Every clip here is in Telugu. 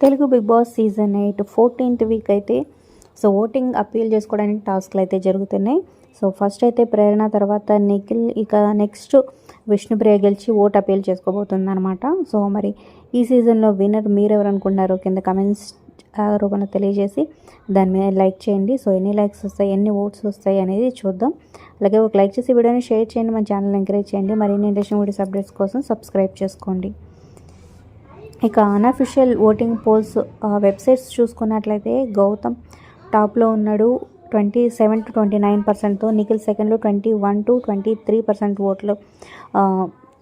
Telugu Bigg Boss season 8 14th week అయితే సో ఓటింగ్ అప్పీల్ చేసుకోవడానికి టాస్క్లు అయితే జరుగుతున్నాయి. సో ఫస్ట్ అయితే ప్రేరణ, తర్వాత నిఖిల్, ఇక నెక్స్ట్ విష్ణుప్రియ గెలిచి ఓట్ అప్పీల్ చేసుకోబోతుంది అనమాట. సో మరి ఈ సీజన్లో విన్నర్ మీరెవరు అనుకుంటున్నారో కింద కమెంట్స్ రూపంలో తెలియజేసి దాని మీద లైక్ చేయండి. సో ఎన్ని లైక్స్ వస్తాయి, ఎన్ని ఓట్స్ వస్తాయి అనేది చూద్దాం. అలాగే ఒక లైక్ చేసి వీడియోని షేర్ చేయండి, మన ఛానల్ ఎంకరేజ్ చేయండి. మరిన్ని ఇంట్రెస్టింగ్ వీడియోస్ అప్డేట్స్ కోసం సబ్స్క్రైబ్ చేసుకోండి. ఇక అన్అఫిషియల్ ఓటింగ్ పోల్స్ వెబ్సైట్స్ చూసుకున్నట్లయితే గౌతమ్ టాప్లో ఉన్నాడు 27 to 29%తో, నిఖిల్ సెకండ్లో 21 to 23%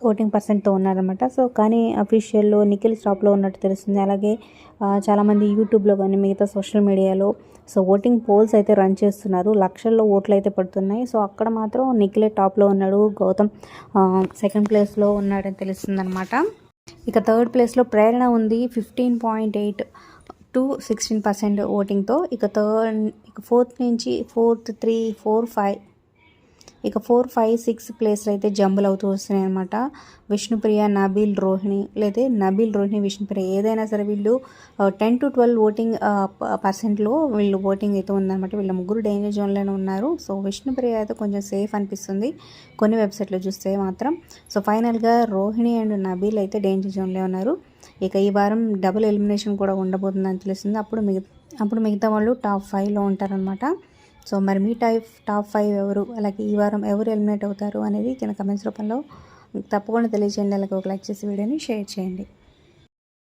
ఓటింగ్ పర్సెంట్తో ఉన్నారనమాట. సో కానీ అఫీషియల్లో నిఖిల్ టాప్లో ఉన్నట్టు తెలుస్తుంది. అలాగే చాలామంది యూట్యూబ్లో కానీ మిగతా సోషల్ మీడియాలో సో ఓటింగ్ పోల్స్ అయితే రన్ చేస్తున్నారు. లక్షల్లో ఓట్లు అయితే పడుతున్నాయి. సో అక్కడ మాత్రం నిఖిలే టాప్లో ఉన్నాడు, గౌతమ్ సెకండ్ ప్లేస్లో ఉన్నాడని తెలుస్తుంది అనమాట. ఇక థర్డ్ ప్లేస్లో ప్రేరణ ఉంది 15.8 to 16% ఓటింగ్తో. ఇక ఫోర్త్ నుంచి 4th 3 4 5 ఇక 4 5 6 ప్లేస్లు అయితే జంబులు అవుతూ వస్తున్నాయి అనమాట. విష్ణుప్రియ, నబీల్, రోహిణి, లేదా నబీల్, రోహిణి, విష్ణుప్రియ ఏదైనా సరే వీళ్ళు 10 to 12 ఓటింగ్ పర్సెంట్లో వీళ్ళు ఓటింగ్ అయితే ఉందన్నమాట. వీళ్ళ ముగ్గురు డేంజర్ జోన్లోనే ఉన్నారు. సో విష్ణుప్రియ అయితే కొంచెం సేఫ్ అనిపిస్తుంది కొన్ని వెబ్సైట్లో చూస్తే మాత్రం. సో ఫైనల్గా రోహిణి అండ్ నబీల్ అయితే డేంజర్ జోన్లో ఉన్నారు. ఇక ఈ వారం డబుల్ ఎలిమినేషన్ కూడా ఉండబోతుందని తెలుస్తుంది. అప్పుడు మిగతా వాళ్ళు టాప్ 5లో ఉంటారనమాట. సో మరి మీ టాప్ 5 ఎవరు, అలాగే ఈ వారం ఎవరు ఎలిమినేట్ అవుతారు అనేది కింద కమెంట్స్ రూపంలో తప్పకుండా తెలియజేయండి. అలాగే ఒక లైక్ చేసి వీడియోని షేర్ చేయండి.